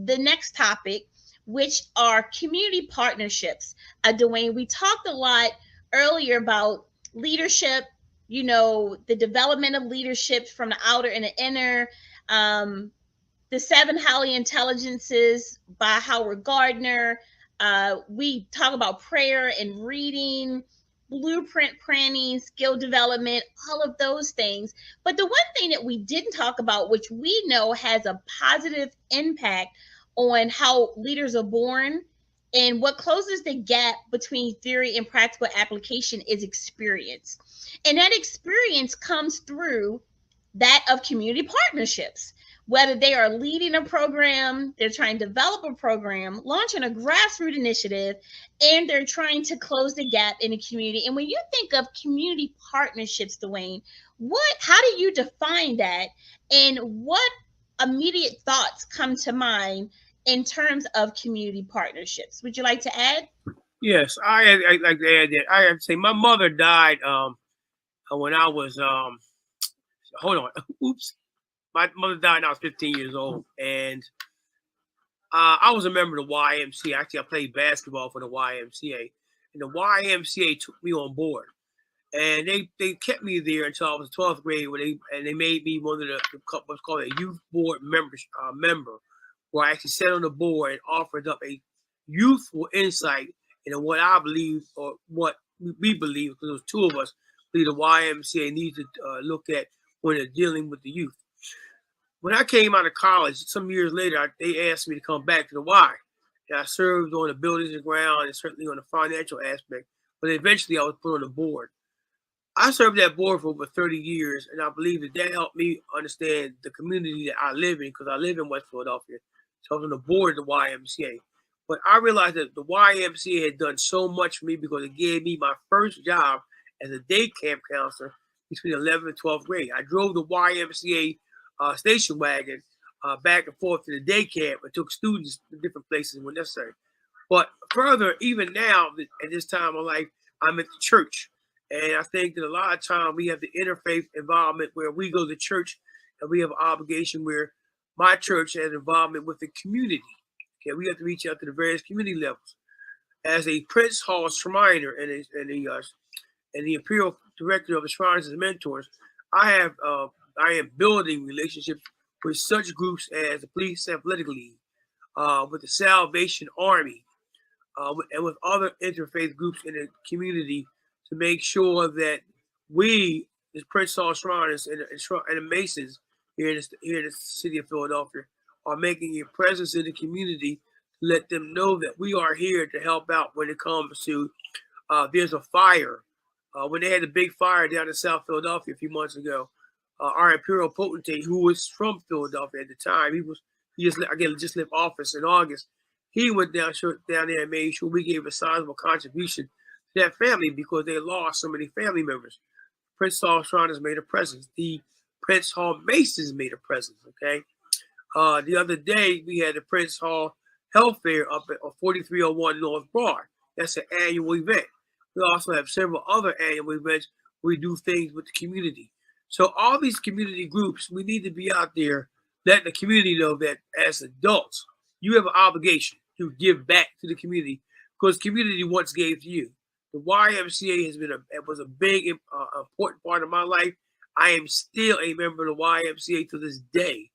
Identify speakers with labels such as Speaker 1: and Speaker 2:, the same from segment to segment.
Speaker 1: the next topic, which are community partnerships. Dwayne, we talked a lot earlier about leadership, the development of leadership from the outer and the inner, um, the Seven Highly Intelligences by Howard Gardner. We talk about prayer and reading, blueprint planning, skill development, all of those things. But the one thing that we didn't talk about, which we know has a positive impact on how leaders are born and what closes the gap between theory and practical application, is experience. And that experience comes through that of community partnerships, whether they are leading a program, they're trying to develop a program, launching a grassroots initiative, and they're trying to close the gap in the community. And when you think of community partnerships, Dwayne, how do you define that? And what immediate thoughts come to mind in terms of community partnerships? Would you like to add?
Speaker 2: Yes, I like to add that. I have to say my mother died when I was hold on. Oops. My mother died when I was 15 years old, and I was a member of the YMCA. Actually, I played basketball for the YMCA, and the YMCA took me on board, and they kept me there until I was 12th grade, where they made me one of the what's called a youth board member, where I actually sat on the board and offered up a youthful insight into what I believe, or what we believe, because there was two of us, believe the YMCA needs to look at when they're dealing with the youth. When I came out of college, some years later, they asked me to come back to the Y. And I served on the buildings and ground and certainly on the financial aspect, but eventually I was put on the board. I served that board for over 30 years, and I believe that helped me understand the community that I live in, because I live in West Philadelphia. So I was on the board of the YMCA. But I realized that the YMCA had done so much for me, because it gave me my first job as a day camp counselor between 11th and 12th grade. I drove the YMCA station wagon back and forth to the day camp and took students to different places when necessary. But further, even now, at this time of life, I'm at the church. And I think that a lot of time we have the interfaith involvement where we go to church, and we have an obligation where my church has involvement with the community. Okay, we have to reach out to the various community levels. As a Prince Hall Shriner and the Imperial Director of the Shriners and Mentors, I am building relationships with such groups as the Police Athletic League, with the Salvation Army, and with other interfaith groups in the community, to make sure that we, as Prince Hall Shriners and the Masons here in the city of Philadelphia, are making a presence in the community to let them know that we are here to help out when it comes to there's a fire. When they had the big fire down in South Philadelphia a few months ago, our imperial potentate, who was from Philadelphia at the time, he just left office in August. He went down there and made sure we gave a sizable contribution to that family, because they lost so many family members. Prince Hall Shriners made a presence. The Prince Hall Masons made a presence. Okay. The other day we had the Prince Hall Health Fair up at 4301 North Broad. That's an annual event. We also have several other annual events where we do things with the community. So all these community groups, we need to be out there letting the community know that as adults, you have an obligation to give back to the community, because community once gave to you. The YMCA was a big, important part of my life. I am still a member of the YMCA to this day.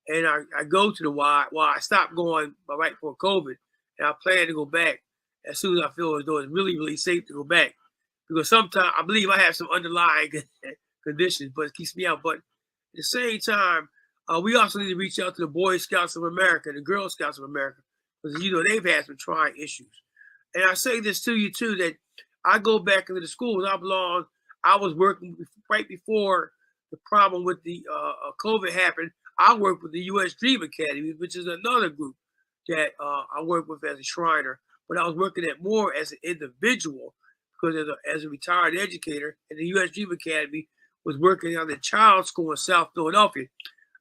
Speaker 2: And I go to the Y. Well, I stopped going right before COVID, and I plan to go back as soon as I feel as though it's really, really safe to go back. Because sometimes I believe I have some underlying conditions, but it keeps me out. But at the same time, we also need to reach out to the Boy Scouts of America, the Girl Scouts of America, because they've had some trying issues. And I say this to you too, that I go back into the schools I was working right before the problem with the COVID happened. I worked with the U.S. Dream Academy, which is another group that I work with as a Shriner. But I was working at more as an individual, because as a retired educator, and the U.S. Dream Academy was working on the child school in South Philadelphia.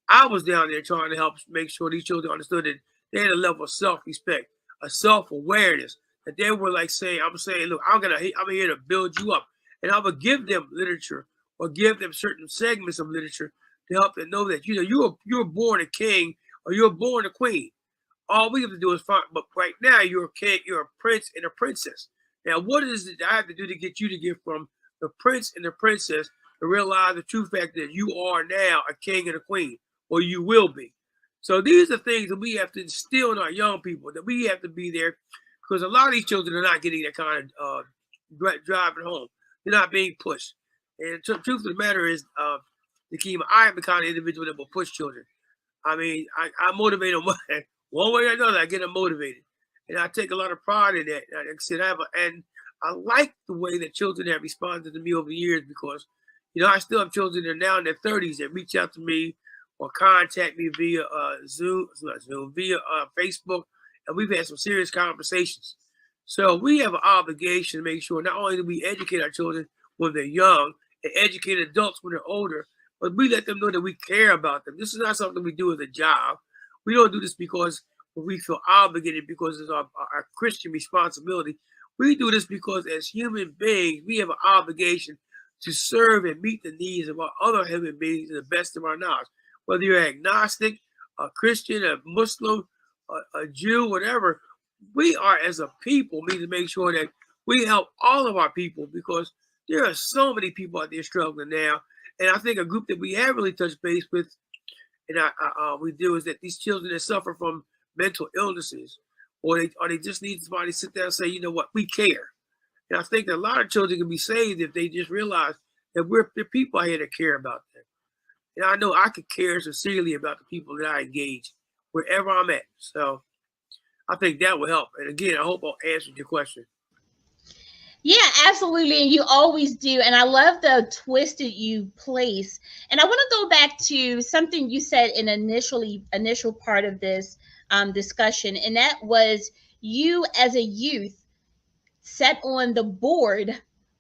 Speaker 2: I was down there trying to help make sure these children understood that they had a level of self-respect, a self-awareness, that they were like saying, I'm saying, look, I'm here to build you up. And I would give them literature, or give them certain segments of literature to help them know that, you're born a king, or you're born a queen. All we have to do is find. But right now, you're a king, you're a prince and a princess. Now, what is it I have to do to get you to get from the prince and the princess to realize the true fact that you are now a king and a queen, or you will be? So these are things that we have to instill in our young people, that we have to be there, because a lot of these children are not getting that kind of drive at home. They're not being pushed. And the truth of the matter is, Nikema, I am the kind of individual that will push children. I mean, I motivate them one way or another. I get them motivated, and I take a lot of pride in that. Like I said, and I like the way that children have responded to me over the years, because, I still have children that are now in their 30s that reach out to me or contact me via Zoom, not Zoom, via Facebook, and we've had some serious conversations. So we have an obligation to make sure not only do we educate our children when they're young and educate adults when they're older, but we let them know that we care about them. This is not something we do as a job. We don't do this because we feel obligated, because it's our Christian responsibility. We do this because as human beings, we have an obligation to serve and meet the needs of our other human beings to the best of our knowledge. Whether you're agnostic, a Christian, a Muslim, a Jew, whatever, we are, as a people, need to make sure that we help all of our people, because there are so many people out there struggling now. And I think a group that we have really touched base with, and we do, is that these children that suffer from mental illnesses, or they just need somebody to sit down and say, you know what, we care. And I think that a lot of children can be saved if they just realize that we're the people out here that care about them. And I know I could care sincerely about the people that I engage wherever I'm at. So I think that will help. And again, I hope I answered your question.
Speaker 1: Yeah, absolutely. And you always do. And I love the twist that you place. And I want to go back to something you said in initial part of this discussion. And that was, you as a youth sat on the board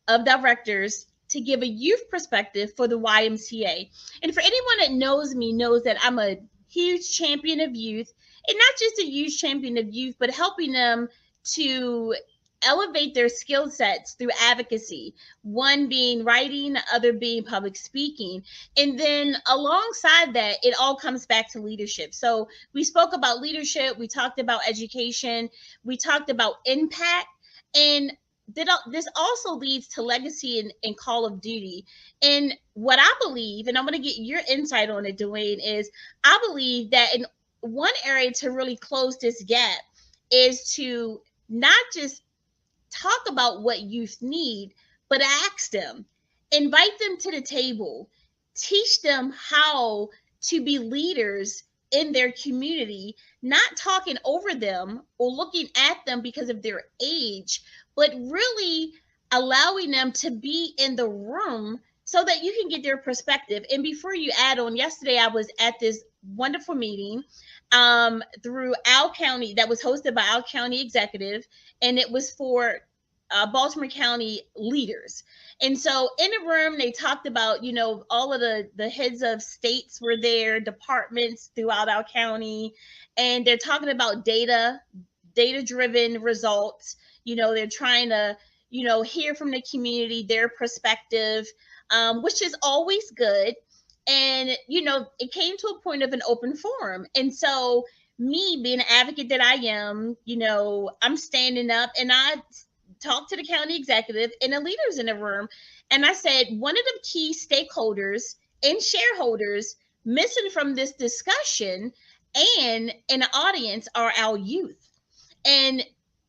Speaker 1: of directors to give a youth perspective for the YMCA. And for anyone that knows me, knows that I'm a huge champion of youth, and not just a huge champion of youth, but helping them to elevate their skill sets through advocacy, one being writing, the other being public speaking. And then alongside that, it all comes back to leadership. So we spoke about leadership, we talked about education, we talked about impact, and this also leads to legacy and call of duty. And what I believe, and I'm going to get your insight on it, Dwayne, is I believe that in one area to really close this gap is to not just talk about what youth need, but ask them, invite them to the table, teach them how to be leaders in their community, not talking over them or looking at them because of their age, but really allowing them to be in the room so that you can get their perspective. And before you add on, yesterday I was at this wonderful meeting through Al County that was hosted by Al County Executive, and it was for Baltimore County leaders. And so in the room, they talked about, all of the heads of states were there, departments throughout our county, and they're talking about data-driven results. They're trying to, hear from the community, their perspective, which is always good. And, it came to a point of an open forum. And so me being an advocate that I am, I'm standing up and I talked to the county executive and the leaders in the room. And I said, one of the key stakeholders and shareholders missing from this discussion and in the audience are our youth. And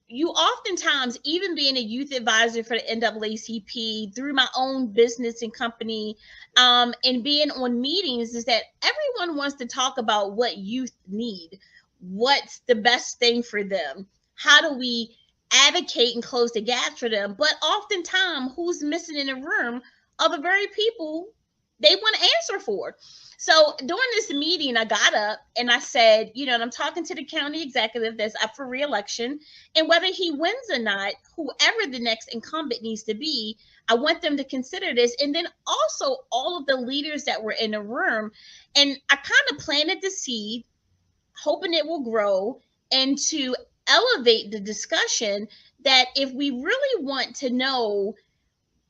Speaker 1: you oftentimes, even being a youth advisor for the NAACP, through my own business and company, and being on meetings, is that everyone wants to talk about what youth need, what's the best thing for them, how do we advocate and close the gap for them. But oftentimes, who's missing in the room are the very people they want to answer for. So during this meeting, I got up and I said, and I'm talking to the county executive that's up for reelection, and whether he wins or not, whoever the next incumbent needs to be, I want them to consider this. And then also all of the leaders that were in the room. And I kind of planted the seed, hoping it will grow, and to elevate the discussion that if we really want to know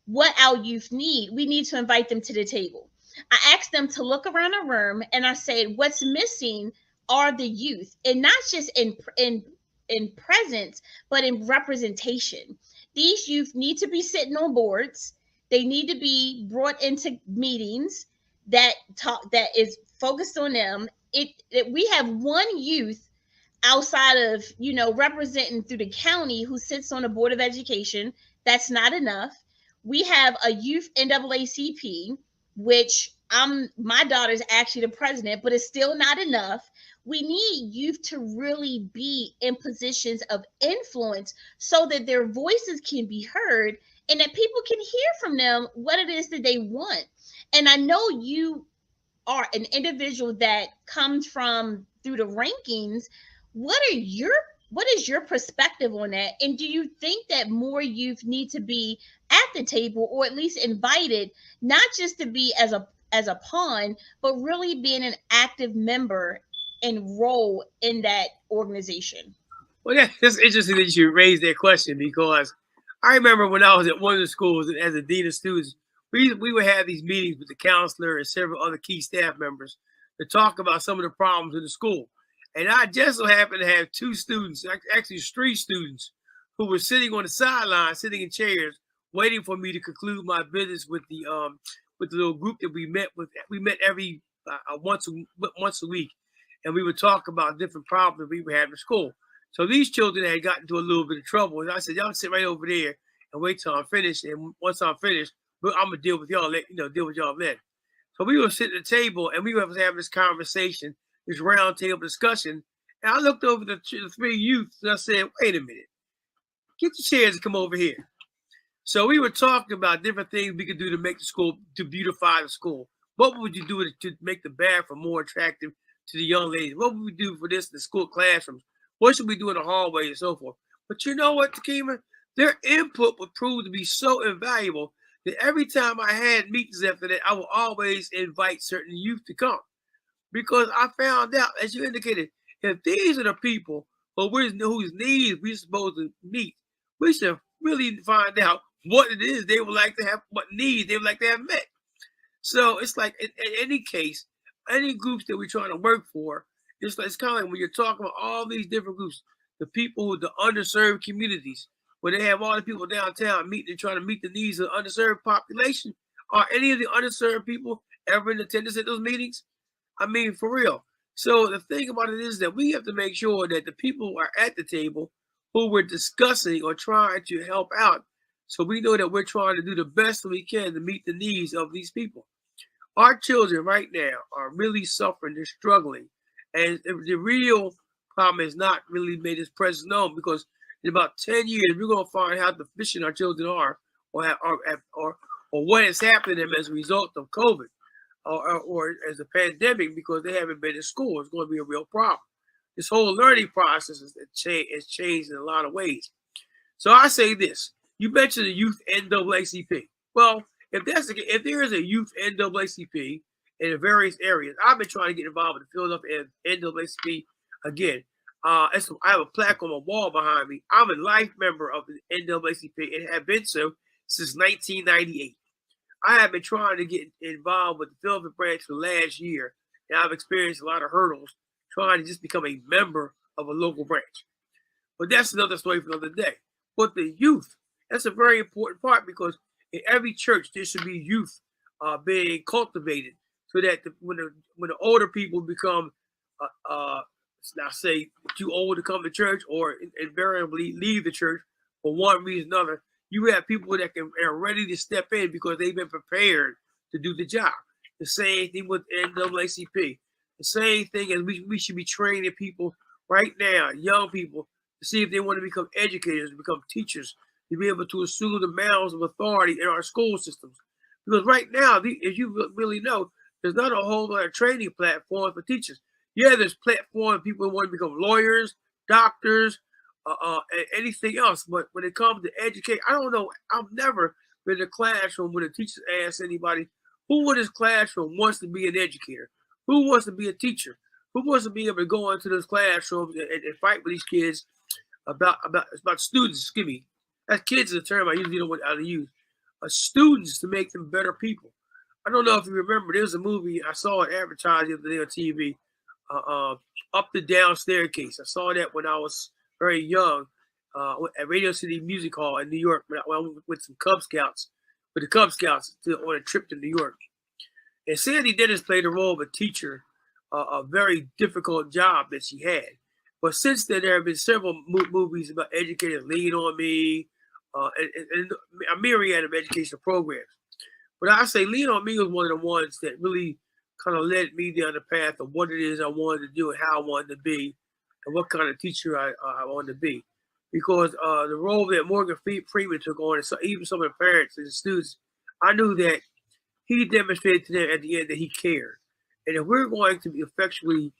Speaker 1: what our youth need, we need to invite them to the table. I asked them to look around the room and I said, what's missing are the youth, and not just in presence, but in representation. These youth need to be sitting on boards. They need to be brought into meetings that is focused on them. It we have one youth outside of, representing through the county, who sits on the board of education. That's not enough. We have a youth NAACP, which my daughter's actually the president, but it's still not enough. We need youth to really be in positions of influence so that their voices can be heard and that people can hear from them what it is that they want. And I know you are an individual that comes from through the rankings. What is your perspective on that? And do you think that more youth need to be at the table, or at least invited, not just to be as a pawn, but really being an active member and role in that organization?
Speaker 2: Well, that's interesting that you raised that question, because I remember when I was at one of the schools as a dean of students, we would have these meetings with the counselor and several other key staff members to talk about some of the problems in the school. And I just so happened to have two students, actually three students, who were sitting on the sideline, sitting in chairs, waiting for me to conclude my business with the little group that we met with. We met every once a week, and we would talk about different problems that we would have in school. So these children had gotten into a little bit of trouble, and I said, "Y'all sit right over there and wait till I'm finished. And once I'm finished, I'm gonna deal with y'all. Deal with y'all then." So we were sitting at the table, and we were having this conversation, this round table discussion. And I looked over the three youths, and I said, "Wait a minute, get the chairs and come over here." So we were talking about different things we could do to make the school, to beautify the school. What would you do to make the bathroom more attractive to the young ladies? What would we do for this in the school classrooms? What should we do in the hallway and so forth? But you know what, Takima? Their input would prove to be so invaluable that every time I had meetings after that, I would always invite certain youth to come. Because I found out, as you indicated, if these are the people whose needs we're supposed to meet, we should really find out what it is they would like to have, what needs they would like to have met. So it's like in any case, any groups that we're trying to work for, it's kind of like when you're talking about all these different groups, the people who the underserved communities, where they have all the people downtown meeting and trying to meet the needs of the underserved population. Are any of the underserved people ever in attendance at those meetings? I mean, for real. So the thing about it is that we have to make sure that the people who are at the table, who we're discussing or trying to help out, so we know that we're trying to do the best that we can to meet the needs of these people. Our children right now are really suffering, they're struggling. And the real problem has not really made its presence known, because in about 10 years, we're going to find how deficient our children are, or what has happened to them as a result of COVID, or as a pandemic, because they haven't been in school. It's going to be a real problem. This whole learning process has changed in a lot of ways. So I say this. You mentioned the youth NAACP. Well, if there is a youth NAACP in the various areas, I've been trying to get involved with the Philadelphia NAACP again. I have a plaque on my wall behind me. I'm a life member of the NAACP and have been so since 1998. I have been trying to get involved with the Philadelphia branch for the last year, and I've experienced a lot of hurdles trying to just become a member of a local branch. But that's another story for another day. But the youth, that's a very important part, because in every church there should be youth being cultivated, so that when the older people become, now say, too old to come to church, or invariably leave the church for one reason or another, you have people that are ready to step in because they've been prepared to do the job. The same thing with NAACP. The same thing as we should be training people right now, young people, to see if they want to become educators, to become teachers, to be able to assume the mounds of authority in our school systems. Because right now, as you really know, there's not a whole lot of training platforms for teachers. Yeah, there's platforms people who want to become lawyers, doctors, anything else. But when it comes to educate, I don't know. I've never been in a classroom when a teacher asks anybody, who in this classroom wants to be an educator? Who wants to be a teacher? Who wants to be able to go into those classrooms and fight with these kids about students? Excuse me. That kids is a term I usually don't want to use. Students, to make them better people. I don't know if you remember, there was a movie I saw it advertised the other day on TV up the down staircase. I saw that when I was very young at Radio City Music Hall in New York when I went with some Cub Scouts, with the Cub Scouts on a trip to New York. And Sandy Dennis played the role of a teacher, a very difficult job that she had. But since then, there have been several movies about educators, Lean on Me, and a myriad of educational programs. But I say Lean on Me was one of the ones that really kind of led me down the path of what it is I wanted to do and how I wanted to be and what kind of teacher I wanted to be. Because the role that Morgan Freeman took on, and so even some of the parents and the students, I knew that he demonstrated to them at the end that he cared. And if we're going to be effectively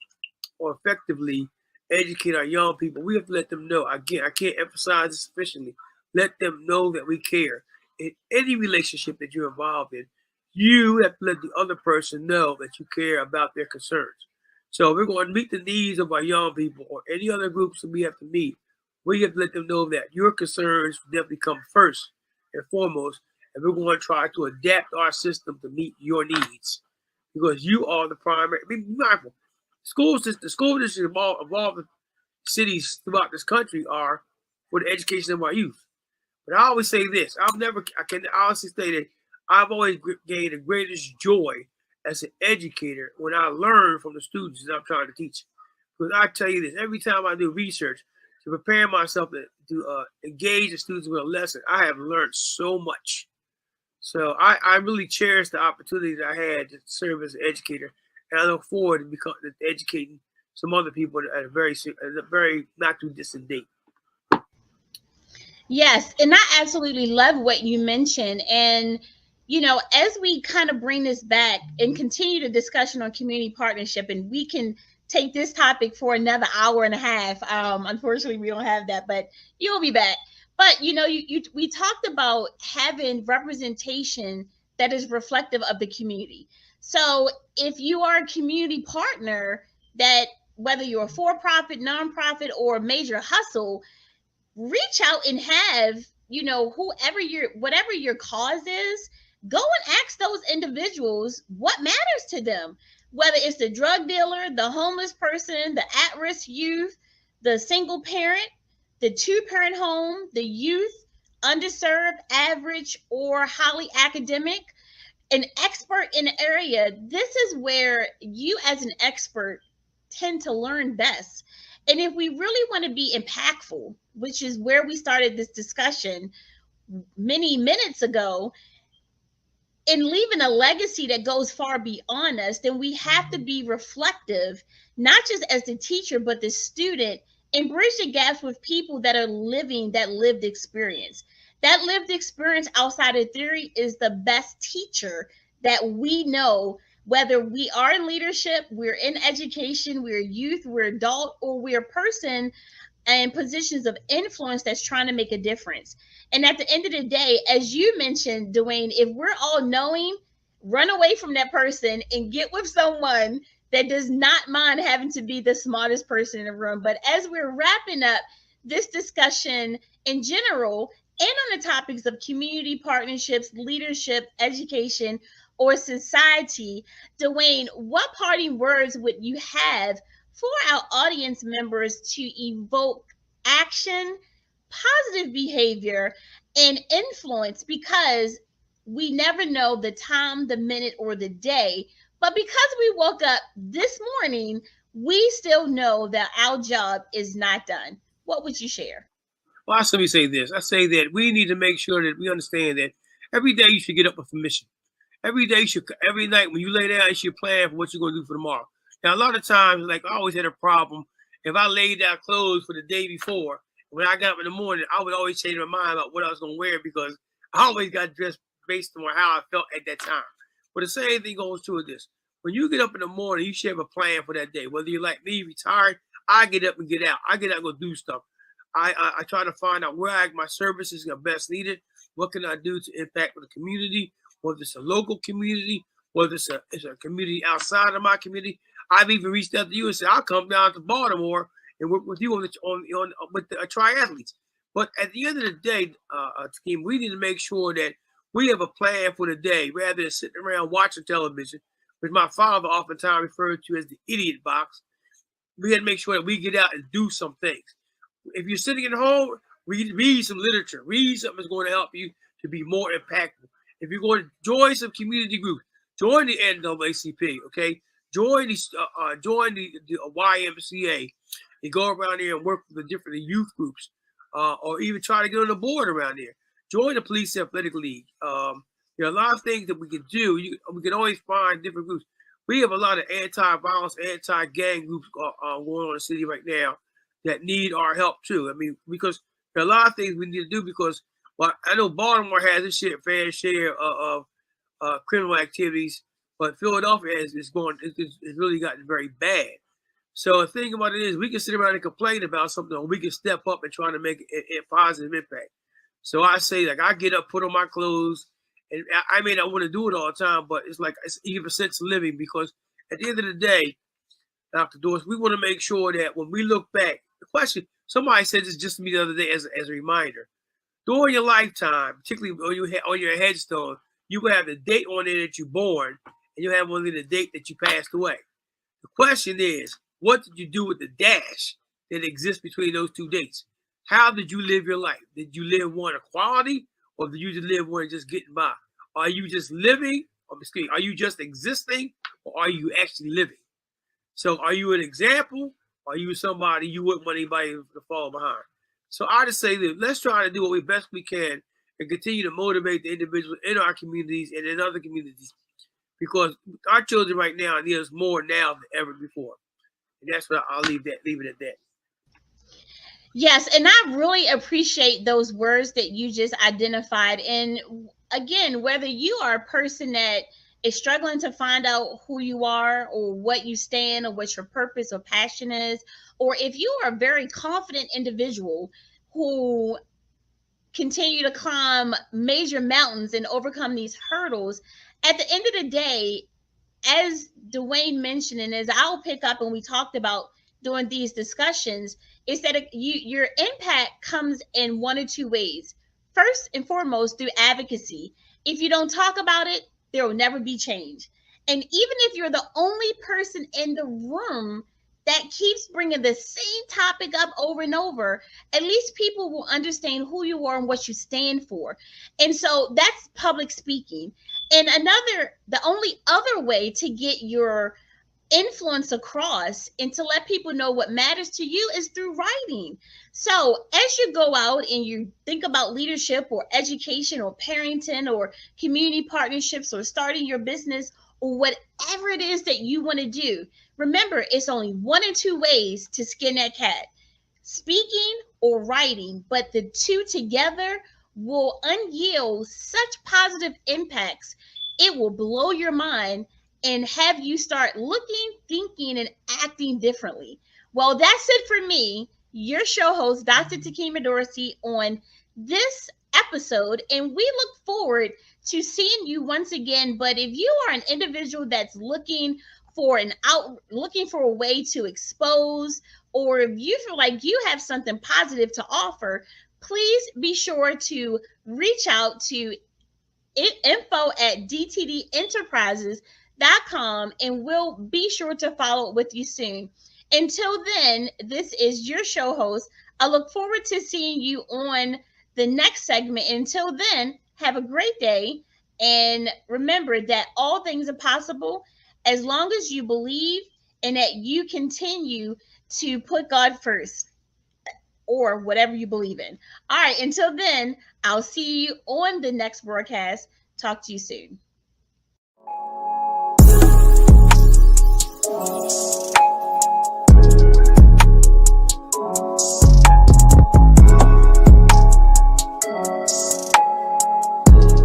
Speaker 2: educate our young people, we have to let them know. Again, I can't emphasize this sufficiently. Let them know that we care. In any relationship that you're involved in, you have to let the other person know that you care about their concerns. So if we're going to meet the needs of our young people or any other groups that we have to meet, we have to let them know that your concerns definitely come first and foremost, and we're going to try to adapt our system to meet your needs because you are the primary. Be mindful. The school districts of all the cities throughout this country are for the education of our youth. But I always say this: I can honestly say that I've always gained the greatest joy as an educator when I learn from the students that I'm trying to teach. Because I tell you this, every time I do research to prepare myself to engage the students with a lesson, I have learned so much. So I really cherish the opportunity that I had to serve as an educator, and I look forward to educating some other people at a very not too distant date.
Speaker 1: Yes, and I absolutely love what you mentioned. And, as we kind of bring this back and continue the discussion on community partnership, and we can take this topic for another hour and a half. Unfortunately, we don't have that, but you'll be back. But, we talked about having representation that is reflective of the community. So if you are a community partner that, whether you're a for-profit, nonprofit, or major hustle, reach out and have, whatever your cause is, go and ask those individuals what matters to them, whether it's the drug dealer, the homeless person, the at-risk youth, the single parent, the two-parent home, the youth, underserved, average, or highly academic, an expert in the area. This is where you as an expert tend to learn best. And if we really want to be impactful, which is where we started this discussion many minutes ago, in leaving a legacy that goes far beyond us, then we have to be reflective, not just as the teacher, but the student, and bridge the gaps with people that are living that lived experience. That lived experience outside of theory is the best teacher that we know, whether we are in leadership, we're in education, we're youth, we're adult, or we're a person in positions of influence that's trying to make a difference. And at the end of the day, as you mentioned, Dwayne, if we're all knowing, run away from that person and get with someone that does not mind having to be the smartest person in the room. But as we're wrapping up this discussion in general, and on the topics of community partnerships, leadership, education, or society, Dwayne, what parting words would you have for our audience members to evoke action, positive behavior, and influence? Because we never know the time, the minute, or the day, but because we woke up this morning, we still know that our job is not done. What would you share?
Speaker 2: Well, let me say this. I say that we need to make sure that we understand that every day you should get up with a mission. Every night when you lay down, you should plan for what you're going to do for tomorrow. Now, a lot of times, like I always had a problem. If I laid down clothes for the day before, when I got up in the morning, I would always change my mind about what I was going to wear because I always got dressed based on how I felt at that time. But the same thing goes to this. When you get up in the morning, you should have a plan for that day. Whether you're like me, retired, I get up and get out. I get out and go do stuff. I try to find out where my services are best needed. What can I do to impact the community? Whether it's a local community, whether it's a community outside of my community. I've even reached out to you and said, I'll come down to Baltimore and work with you with the triathletes. But at the end of the day, team, we need to make sure that we have a plan for the day rather than sitting around watching television, which my father oftentimes referred to as the idiot box. we got to make sure that we get out and do some things. If you're sitting at home, read some literature. Read something that's going to help you to be more impactful. If you're going to join some community groups, join the NAACP, okay? Join the YMCA and go around there and work with the different youth groups, or even try to get on the board around there. Join the Police Athletic League. There are a lot of things that we can do. We can always find different groups. We have a lot of anti-violence, anti-gang groups going on in the city right now that need our help too. I mean, because there are a lot of things we need to do because, well, I know Baltimore has its fair share of criminal activities, but Philadelphia it's really gotten very bad. So the thing about it is we can sit around and complain about something, or we can step up and try to make a positive impact. So I say, like, I get up, put on my clothes, and I may not want to do it all the time, but it's like it's even a sense of living because at the end of the day, Dr. Dorsey, we want to make sure that when we look back, the question, somebody said this just to me the other day as a reminder. During your lifetime, particularly on your headstone, you will have the date on there that you're born, and you have only the date that you passed away. The question is, what did you do with the dash that exists between those two dates? How did you live your life? Did you live one equality, or did you just live one just getting by? Are you just living, or excuse me, are you just existing, or are you actually living? So are you an example, or are you somebody you wouldn't want anybody to fall behind? So I just say that let's try to do what we best we can and continue to motivate the individuals in our communities and in other communities, because our children right now need us more now than ever before. And that's what I'll leave it at that.
Speaker 1: Yes, and I really appreciate those words that you just identified. And again, whether you are a person that is struggling to find out who you are or what you stand or what your purpose or passion is, or if you are a very confident individual who continue to climb major mountains and overcome these hurdles, at the end of the day, as Dwayne mentioned, and as I'll pick up and we talked about during these discussions, is that your impact comes in one or two ways. First and foremost, through advocacy. If you don't talk about it, there will never be change. And even if you're the only person in the room that keeps bringing the same topic up over and over, at least people will understand who you are and what you stand for. And so that's public speaking. And the only other way to get your influence across and to let people know what matters to you is through writing. So as you go out and you think about leadership or education or parenting or community partnerships or starting your business or whatever it is that you want to do, remember it's only one or two ways to skin that cat: speaking or writing, but the two together will unyield such positive impacts. It will blow your mind and have you start looking, thinking, and acting differently. Well, that's it for me, your show host, Dr. Takima Dorsey, on this episode. And we look forward to seeing you once again. But if you are an individual that's looking for looking for a way to expose, or if you feel like you have something positive to offer, please be sure to reach out to info@DTD Enterprises.com, and we'll be sure to follow up with you soon. Until then, this is your show host. I look forward to seeing you on the next segment. Until then, have a great day. And remember that all things are possible as long as you believe and that you continue to put God first or whatever you believe in. All right, until then, I'll see you on the next broadcast. Talk to you soon.